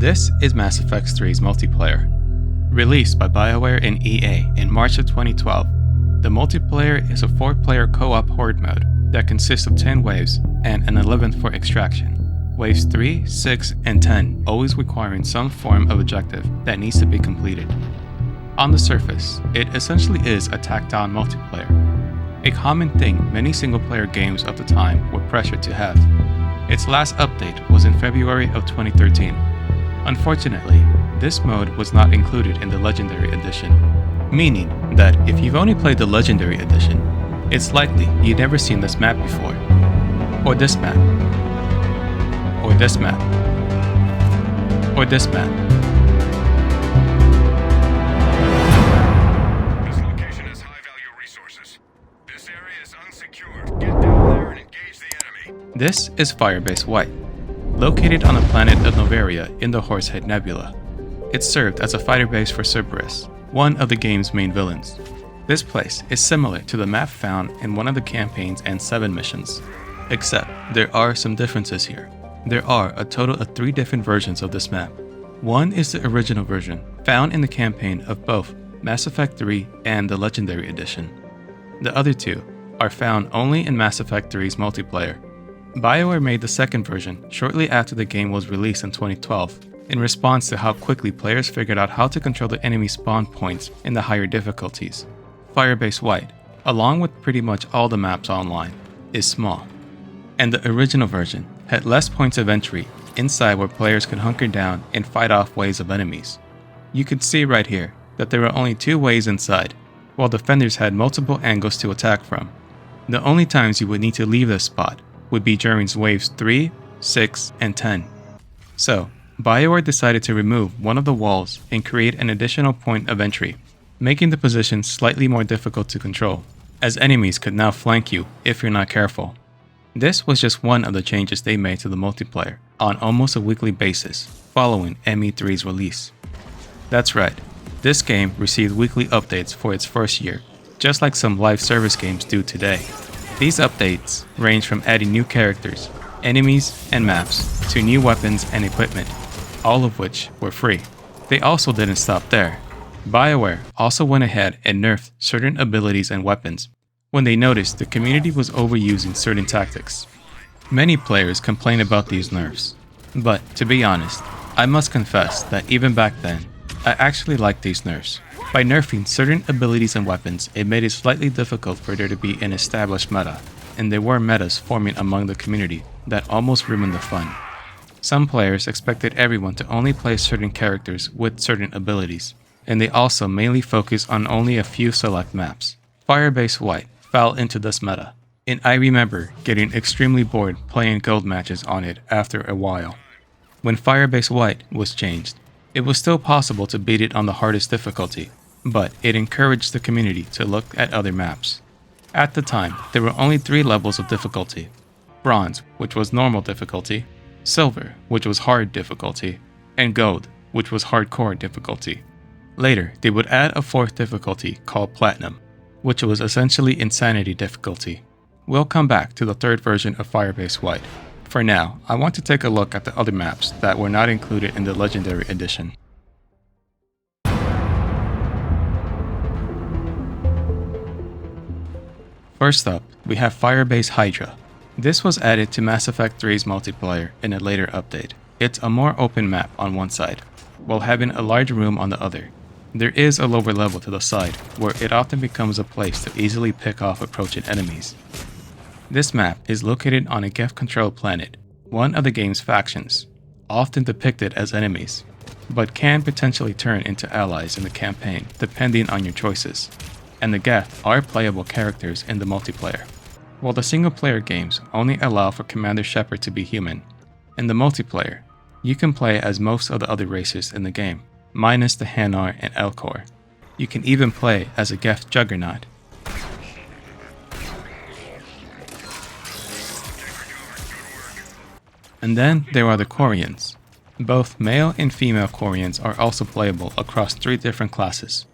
This is Mass Effect 3's multiplayer. Released by BioWare and EA in March of 2012, the multiplayer is a 4-player co-op Horde mode that consists of 10 waves and an 11th for extraction. Waves 3, 6, and 10 always requiring some form of objective that needs to be completed. On the surface, it essentially is a tacked-on multiplayer, a common thing many single-player games of the time were pressured to have. Its last update was in February of 2013. Unfortunately, this mode was not included in the Legendary Edition, meaning that if you've only played the Legendary Edition, it's likely you've never seen this map before, or this map, or this map, or this map. This location has high-value resources. This area is unsecured. Get down there and engage the enemy. This is Firebase White, located on the planet of Noveria in the Horsehead Nebula. It served as a fighter base for Cerberus, one of the game's main villains. This place is similar to the map found in one of the campaign's N7 missions, except there are some differences here. There are a total of 3 different versions of this map. One is the original version, found in the campaign of both Mass Effect 3 and the Legendary Edition. The other 2 are found only in Mass Effect 3's multiplayer. BioWare made the second version shortly after the game was released in 2012, in response to how quickly players figured out how to control the enemy spawn points in the higher difficulties. Firebase White, along with pretty much all the maps online, is small, and the original version had less points of entry inside where players could hunker down and fight off waves of enemies. You could see right here that there were only 2 ways inside, while defenders had multiple angles to attack from. The only times you would need to leave this spot would be during waves 3, 6, and 10. So, BioWare decided to remove one of the walls and create an additional point of entry, making the position slightly more difficult to control, as enemies could now flank you if you're not careful. This was just one of the changes they made to the multiplayer on almost a weekly basis following ME3's release. That's right, this game received weekly updates for its first year, just like some live service games do today. These updates range from adding new characters, enemies, and maps to new weapons and equipment, all of which were free. They also didn't stop there. BioWare also went ahead and nerfed certain abilities and weapons when they noticed the community was overusing certain tactics. Many players complained about these nerfs, but to be honest, I must confess that even back then, I actually liked these nerfs. By nerfing certain abilities and weapons, it made it slightly difficult for there to be an established meta, and there were metas forming among the community that almost ruined the fun. Some players expected everyone to only play certain characters with certain abilities, and they also mainly focused on only a few select maps. Firebase White fell into this meta, and I remember getting extremely bored playing gold matches on it after a while. When Firebase White was changed, it was still possible to beat it on the hardest difficulty, but it encouraged the community to look at other maps. At the time, there were only 3 levels of difficulty: Bronze, which was normal difficulty, Silver, which was hard difficulty, and Gold, which was hardcore difficulty. Later, they would add a 4th difficulty called Platinum, which was essentially insanity difficulty. We'll come back to the 3rd version of Firebase White. For now, I want to take a look at the other maps that were not included in the Legendary Edition. First up, we have Firebase Hydra. This was added to Mass Effect 3's multiplayer in a later update. It's a more open map on one side, while having a large room on the other. There is a lower level to the side, where it often becomes a place to easily pick off approaching enemies. This map is located on a Geth-controlled planet, one of the game's factions, often depicted as enemies, but can potentially turn into allies in the campaign depending on your choices, and the Geth are playable characters in the multiplayer. While the single-player games only allow for Commander Shepard to be human, in the multiplayer, you can play as most of the other races in the game, minus the Hanar and Elcor. You can even play as a Geth Juggernaut. And then there are the Quarians. Both male and female Quarians are also playable across 3 different classes.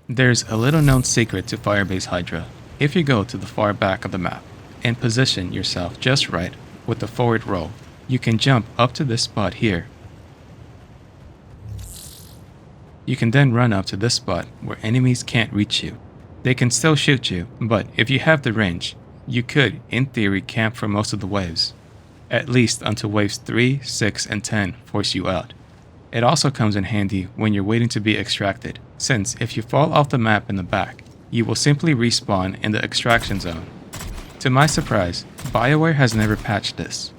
There's a little known secret to Firebase Hydra. If you go to the far back of the map and position yourself just right with the forward roll, you can jump up to this spot here. You can then run up to this spot where enemies can't reach you. They can still shoot you, but if you have the range, you could, in theory, camp for most of the waves. At least until waves 3, 6, and 10 force you out. It also comes in handy when you're waiting to be extracted, since if you fall off the map in the back, you will simply respawn in the extraction zone. To my surprise, BioWare has never patched this.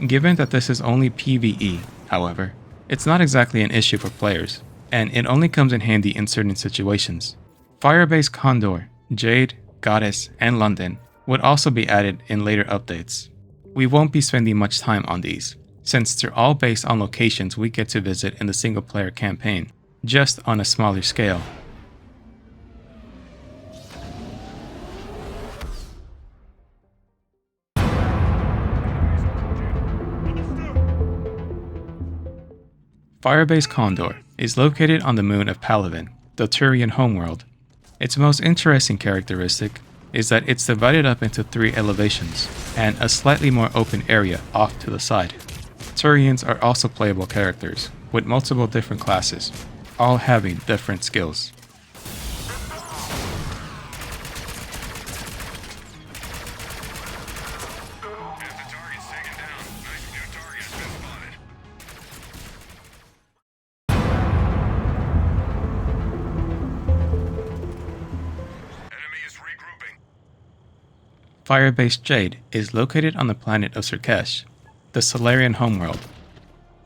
Given that this is only PvE, however, it's not exactly an issue for players, and it only comes in handy in certain situations. Firebase Condor, Jade, Goddess, and London would also be added in later updates. We won't be spending much time on these, since they're all based on locations we get to visit in the single-player campaign, just on a smaller scale. Firebase Condor is located on the moon of Palaven, the Turian homeworld. Its most interesting characteristic is that it's divided up into 3 elevations and a slightly more open area off to the side. Turians are also playable characters, with multiple different classes, all having different skills. Firebase Jade is located on the planet of Serkesh, the Solarian homeworld.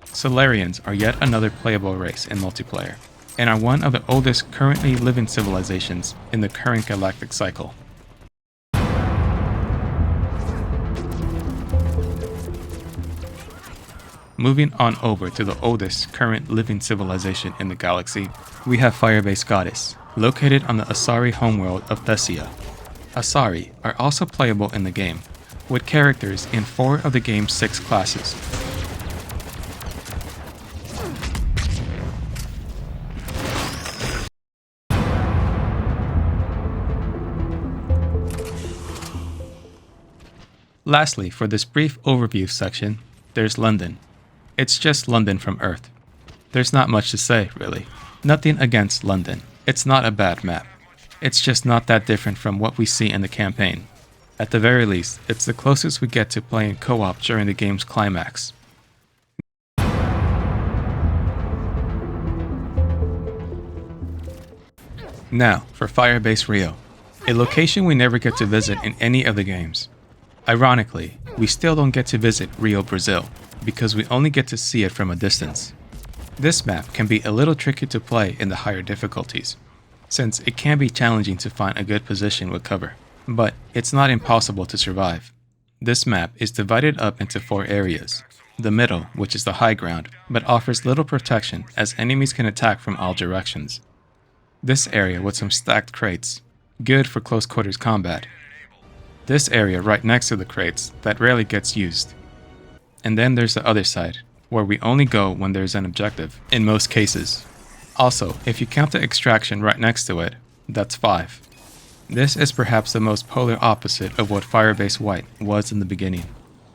Solarians are yet another playable race in multiplayer, and are one of the oldest currently living civilizations in the current galactic cycle. Moving on over to the oldest current living civilization in the galaxy, we have Firebase Goddess, located on the Asari homeworld of Thessia. Asari are also playable in the game, with characters in 4 of the game's 6 classes. Lastly, for this brief overview section, there's London. It's just London from Earth. There's not much to say, really. Nothing against London. It's not a bad map. It's just not that different from what we see in the campaign. At the very least, it's the closest we get to playing co-op during the game's climax. Now, for Firebase Rio, a location we never get to visit in any of the games. Ironically, we still don't get to visit Rio, Brazil, because we only get to see it from a distance. This map can be a little tricky to play in the higher difficulties, since it can be challenging to find a good position with cover. But it's not impossible to survive. This map is divided up into 4 areas. The middle, which is the high ground, but offers little protection as enemies can attack from all directions. This area with some stacked crates, good for close quarters combat. This area right next to the crates that rarely gets used. And then there's the other side, where we only go when there's an objective, in most cases. Also, if you count the extraction right next to it, that's 5. This is perhaps the most polar opposite of what Firebase White was in the beginning,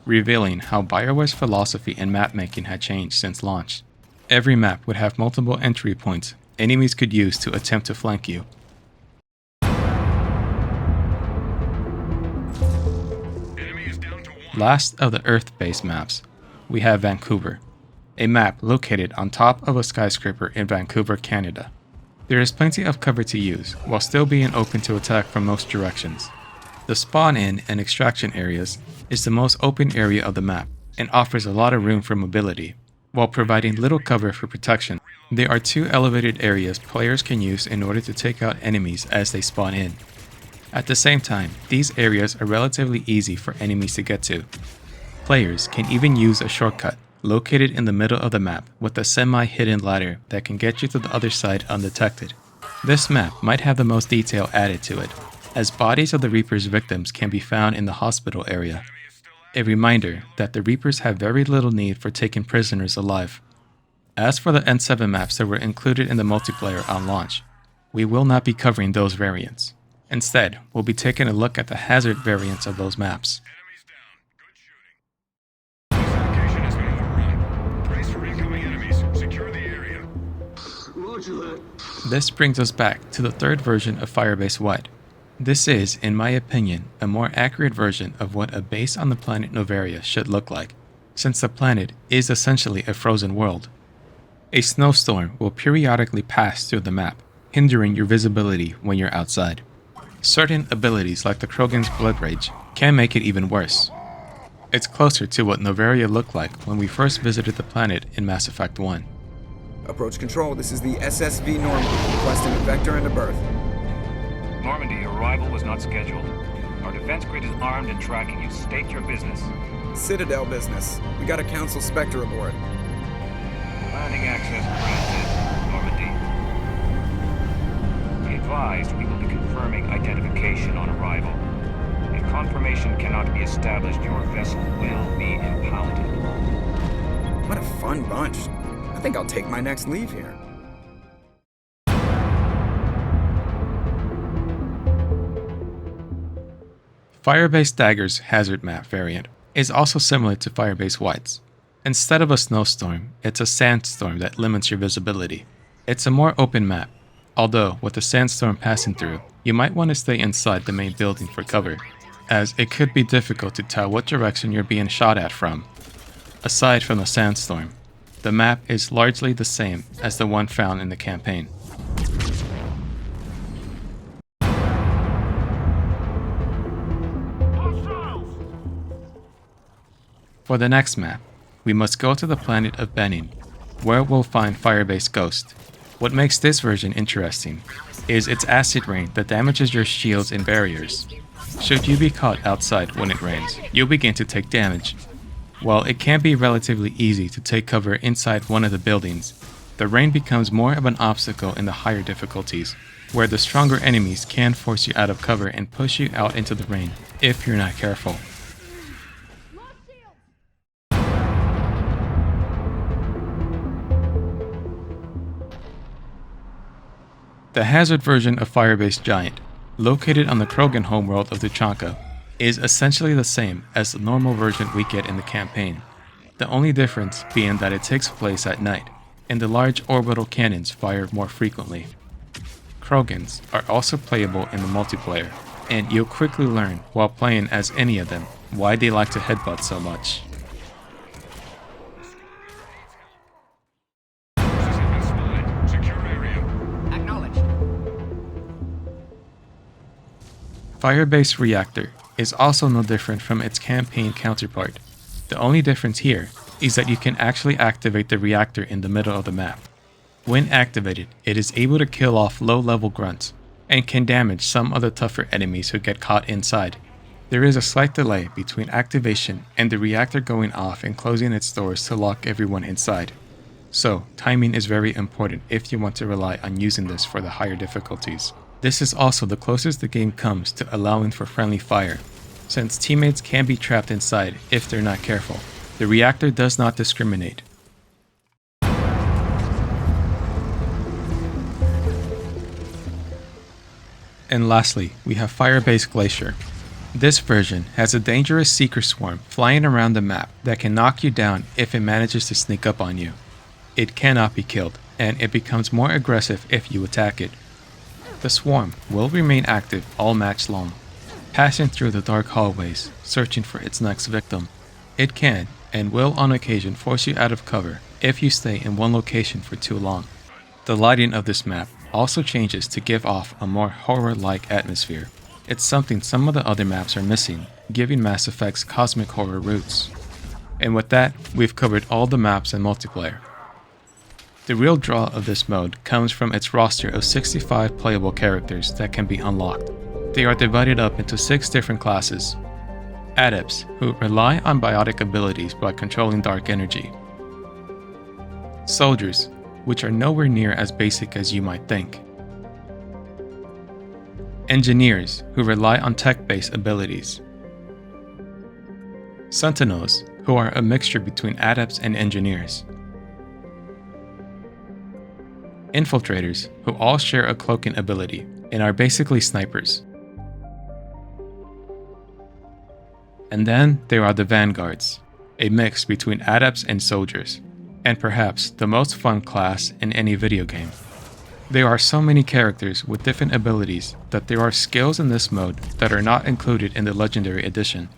revealing how BioWare's philosophy in map making had changed since launch. Every map would have multiple entry points enemies could use to attempt to flank you. Last of the Earth-based maps, we have Vancouver, a map located on top of a skyscraper in Vancouver, Canada. There is plenty of cover to use, while still being open to attack from most directions. The spawn-in and extraction areas is the most open area of the map, and offers a lot of room for mobility, while providing little cover for protection. There are 2 elevated areas players can use in order to take out enemies as they spawn in. At the same time, these areas are relatively easy for enemies to get to. Players can even use a shortcut located in the middle of the map with a semi-hidden ladder that can get you to the other side undetected. This map might have the most detail added to it, as bodies of the Reaper's victims can be found in the hospital area. A reminder that the Reapers have very little need for taking prisoners alive. As for the N7 maps that were included in the multiplayer on launch, we will not be covering those variants. Instead, we'll be taking a look at the hazard variants of those maps. This location has been overrun. Brace for incoming enemies. Secure the area. Roger that. This brings us back to the third version of Firebase White. This is, in my opinion, a more accurate version of what a base on the planet Noveria should look like, since the planet is essentially a frozen world. A snowstorm will periodically pass through the map, hindering your visibility when you're outside. Certain abilities like the Krogan's Blood Rage can make it even worse. It's closer to what Noveria looked like when we first visited the planet in Mass Effect 1. Approach control, this is the SSV Normandy, requesting a vector and a berth. Normandy, your arrival was not scheduled. Our defense grid is armed and tracking you. State your business. Citadel business. We got a Council Spectre aboard. Landing access granted, Normandy. Be advised, we will be confirming identification on arrival. If confirmation cannot be established, your vessel will be impounded. What a fun bunch. I think I'll take my next leave here. Firebase Dagger's hazard map variant is also similar to Firebase White's. Instead of a snowstorm, it's a sandstorm that limits your visibility. It's a more open map, although with the sandstorm passing through, you might want to stay inside the main building for cover, as it could be difficult to tell what direction you're being shot at from. Aside from the sandstorm, the map is largely the same as the one found in the campaign. For the next map, we must go to the planet of Benin, where we'll find Firebase Ghost. What makes this version interesting is its acid rain that damages your shields and barriers. Should you be caught outside when it rains, you'll begin to take damage. While it can be relatively easy to take cover inside one of the buildings, the rain becomes more of an obstacle in the higher difficulties, where the stronger enemies can force you out of cover and push you out into the rain if you're not careful. The hazard version of Firebase Giant, located on the Krogan homeworld of Tuchanka, is essentially the same as the normal version we get in the campaign, the only difference being that it takes place at night, and the large orbital cannons fire more frequently. Krogans are also playable in the multiplayer, and you'll quickly learn while playing as any of them why they like to headbutt so much. Firebase Reactor is also no different from its campaign counterpart. The only difference here is that you can actually activate the reactor in the middle of the map. When activated, it is able to kill off low-level grunts, and can damage some of the tougher enemies who get caught inside. There is a slight delay between activation and the reactor going off and closing its doors to lock everyone inside. So, timing is very important if you want to rely on using this for the higher difficulties. This is also the closest the game comes to allowing for friendly fire, since teammates can be trapped inside if they're not careful. The reactor does not discriminate. And lastly, we have Firebase Glacier. This version has a dangerous Seeker Swarm flying around the map that can knock you down if it manages to sneak up on you. It cannot be killed, and it becomes more aggressive if you attack it. The swarm will remain active all match long, passing through the dark hallways, searching for its next victim. It can, and will on occasion force you out of cover if you stay in one location for too long. The lighting of this map also changes to give off a more horror-like atmosphere. It's something some of the other maps are missing, giving Mass Effect's cosmic horror roots. And with that, we've covered all the maps and multiplayer. The real draw of this mode comes from its roster of 65 playable characters that can be unlocked. They are divided up into 6 different classes. Adepts, who rely on biotic abilities by controlling dark energy. Soldiers, which are nowhere near as basic as you might think. Engineers, who rely on tech-based abilities. Sentinels, who are a mixture between adepts and engineers. Infiltrators, who all share a cloaking ability and are basically snipers. And then there are the Vanguards, a mix between adepts and soldiers, and perhaps the most fun class in any video game. There are so many characters with different abilities that there are skills in this mode that are not included in the Legendary Edition.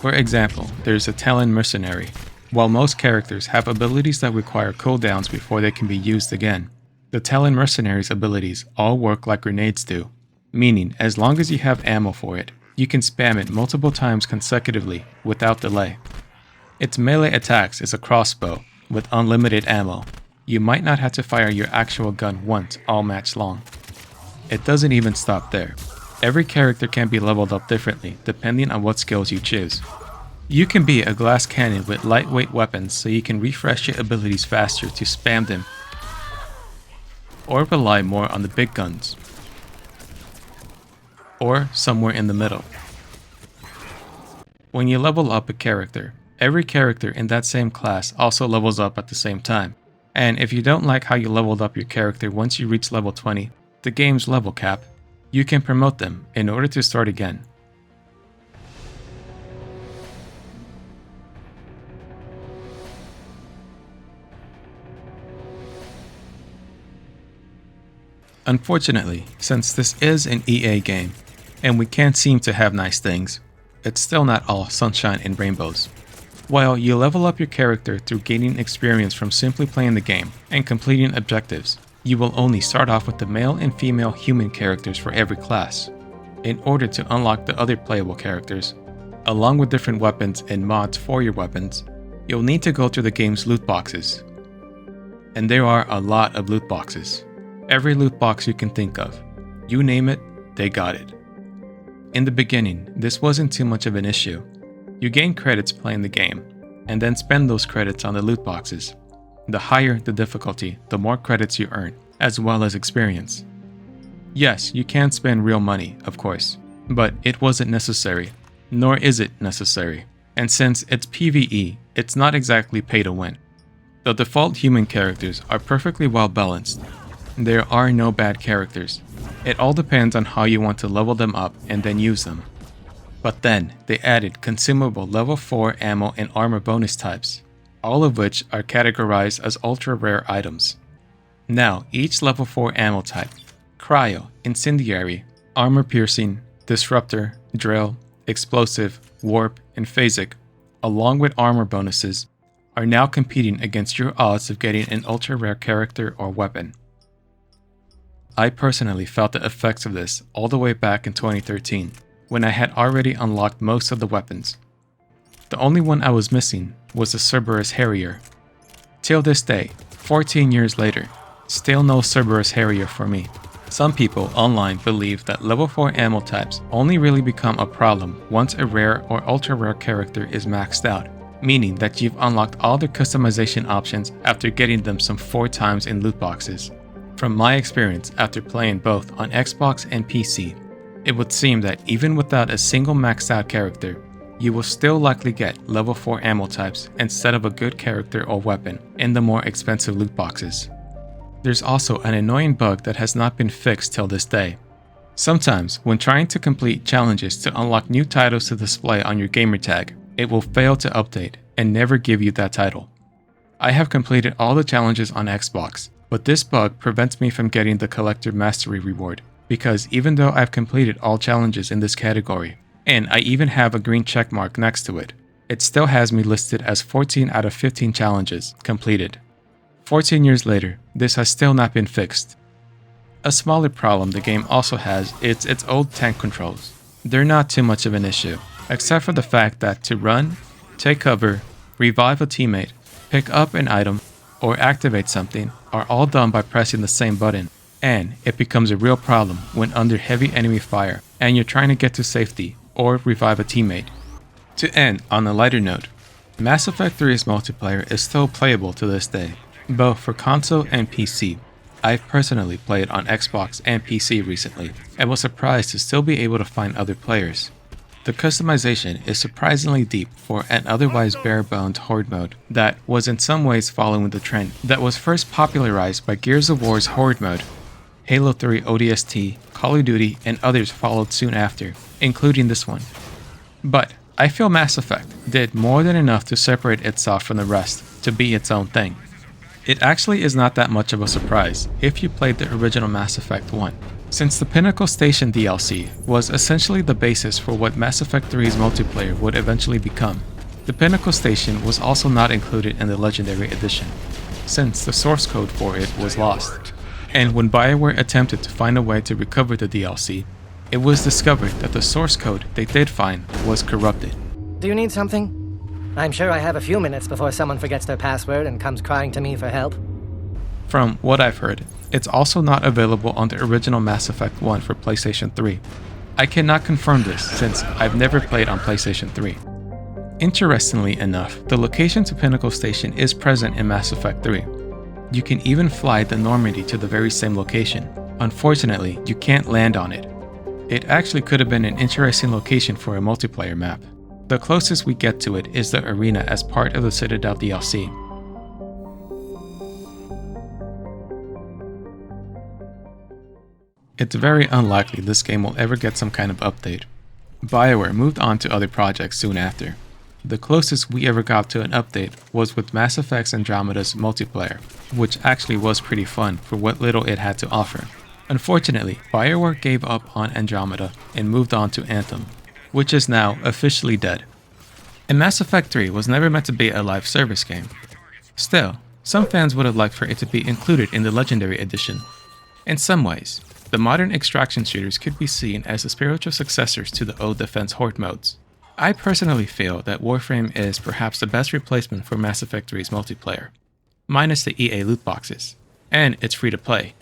For example, there's a Talon Mercenary. While most characters have abilities that require cooldowns before they can be used again, the Talon Mercenary's abilities all work like grenades do, meaning as long as you have ammo for it, you can spam it multiple times consecutively without delay. Its melee attacks is a crossbow with unlimited ammo. You might not have to fire your actual gun once all match long. It doesn't even stop there. Every character can be leveled up differently depending on what skills you choose. You can be a glass cannon with lightweight weapons so you can refresh your abilities faster to spam them, or rely more on the big guns, or somewhere in the middle. When you level up a character, every character in that same class also levels up at the same time. And if you don't like how you leveled up your character once you reach level 20, the game's level cap, you can promote them in order to start again. Unfortunately, since this is an EA game, and we can't seem to have nice things, it's still not all sunshine and rainbows. While you level up your character through gaining experience from simply playing the game and completing objectives, you will only start off with the male and female human characters for every class. In order to unlock the other playable characters, along with different weapons and mods for your weapons, you'll need to go through the game's loot boxes. And there are a lot of loot boxes. Every loot box you can think of. You name it, they got it. In the beginning, this wasn't too much of an issue. You gain credits playing the game, and then spend those credits on the loot boxes. The higher the difficulty, the more credits you earn, as well as experience. Yes, you can spend real money, of course, but it wasn't necessary, nor is it necessary. And since it's PvE, it's not exactly pay to win. The default human characters are perfectly well balanced. There are no bad characters. It all depends on how you want to level them up and then use them. But then, they added consumable level 4 ammo and armor bonus types, all of which are categorized as ultra rare items. Now, each level 4 ammo type, Cryo, Incendiary, Armor Piercing, Disruptor, Drill, Explosive, Warp, and Phasic, along with armor bonuses, are now competing against your odds of getting an ultra rare character or weapon. I personally felt the effects of this all the way back in 2013, when I had already unlocked most of the weapons. The only one I was missing was the Cerberus Harrier. Till this day, 14 years later, still no Cerberus Harrier for me. Some people online believe that level 4 ammo types only really become a problem once a rare or ultra rare character is maxed out, meaning that you've unlocked all the customization options after getting them some 4 times in loot boxes. From my experience after playing both on Xbox and PC, it would seem that even without a single maxed out character, you will still likely get level 4 ammo types instead of a good character or weapon in the more expensive loot boxes. There's also an annoying bug that has not been fixed till this day. Sometimes, when trying to complete challenges to unlock new titles to display on your gamertag, it will fail to update and never give you that title. I have completed all the challenges on Xbox, but this bug prevents me from getting the Collector Mastery reward, because even though I've completed all challenges in this category, and I even have a green check mark next to it, it still has me listed as 14 out of 15 challenges completed. 14 years later, this has still not been fixed. A smaller problem the game also has is its old tank controls. They're not too much of an issue, except for the fact that to run, take cover, revive a teammate, pick up an item, or activate something are all done by pressing the same button, and it becomes a real problem when under heavy enemy fire and you're trying to get to safety or revive a teammate. To end on a lighter note, Mass Effect 3's multiplayer is still playable to this day, both for console and PC. I've personally played on Xbox and PC recently, and was surprised to still be able to find other players. The customization is surprisingly deep for an otherwise bare-bones Horde mode that was in some ways following the trend that was first popularized by Gears of War's Horde mode. Halo 3 ODST, Call of Duty, and others followed soon after, including this one. But I feel Mass Effect did more than enough to separate itself from the rest to be its own thing. It actually is not that much of a surprise if you played the original Mass Effect 1, since the Pinnacle Station DLC was essentially the basis for what Mass Effect 3's multiplayer would eventually become. The Pinnacle Station was also not included in the Legendary Edition, since the source code for it was lost. And when BioWare attempted to find a way to recover the DLC, it was discovered that the source code they did find was corrupted. Do you need something? I'm sure I have a few minutes before someone forgets their password and comes crying to me for help. From what I've heard, it's also not available on the original Mass Effect 1 for PlayStation 3. I cannot confirm this since I've never played on PlayStation 3. Interestingly enough, the location to Pinnacle Station is present in Mass Effect 3. You can even fly the Normandy to the very same location. Unfortunately, you can't land on it. It actually could have been an interesting location for a multiplayer map. The closest we get to it is the arena as part of the Citadel DLC. It's very unlikely this game will ever get some kind of update. BioWare moved on to other projects soon after. The closest we ever got to an update was with Mass Effect Andromeda's multiplayer, which actually was pretty fun for what little it had to offer. Unfortunately, BioWare gave up on Andromeda and moved on to Anthem, which is now officially dead. And Mass Effect 3 was never meant to be a live service game. Still, some fans would have liked for it to be included in the Legendary Edition. In some ways, the modern extraction shooters could be seen as the spiritual successors to the old Defense Horde modes. I personally feel that Warframe is perhaps the best replacement for Mass Effect 3's multiplayer, minus the EA loot boxes, and it's free to play.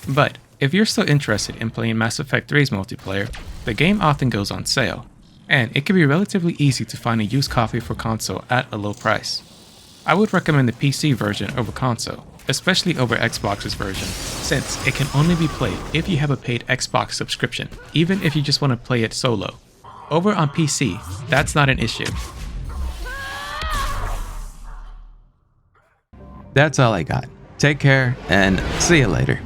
But if you're still interested in playing Mass Effect 3's multiplayer, the game often goes on sale, and it can be relatively easy to find a used copy for console at a low price. I would recommend the PC version over console, especially over Xbox's version, since it can only be played if you have a paid Xbox subscription, even if you just want to play it solo. Over on PC, that's not an issue. That's all I got. Take care and see you later.